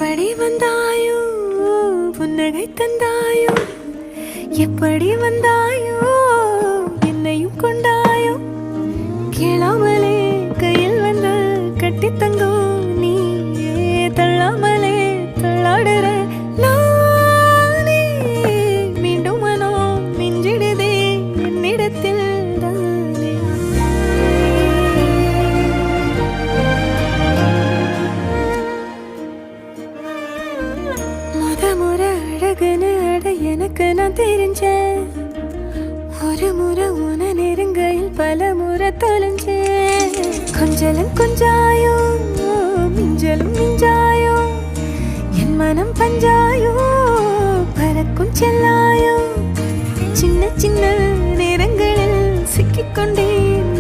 எப்படி வந்தாயோ புன்னகை தந்தாயோ எப்படி வந்தாயோ என்னையும் கொண்டாயோ கேளாமலே கையில் வந்து கட்டி தங்கோ நீ தள்ளாமலே தள்ளாடுற நானே மீண்டும் மனோ மிஞ்சிடுதே என்னிடத்தில் முறை அழகுன்னு அட எனக்கு நான் தெரிஞ்சேன் ஒரு முறை உன நெருங்கையில் பல முறை தொலைஞ்சேன் கொஞ்சலும் கொஞ்சாயோ மிஞ்சலும் மிஞ்சாயோ என் மனம் பஞ்சாயோ பறக்கும் செல்லாயோ சின்ன சின்ன நேரங்களில் சிக்கிக்கொண்டேன்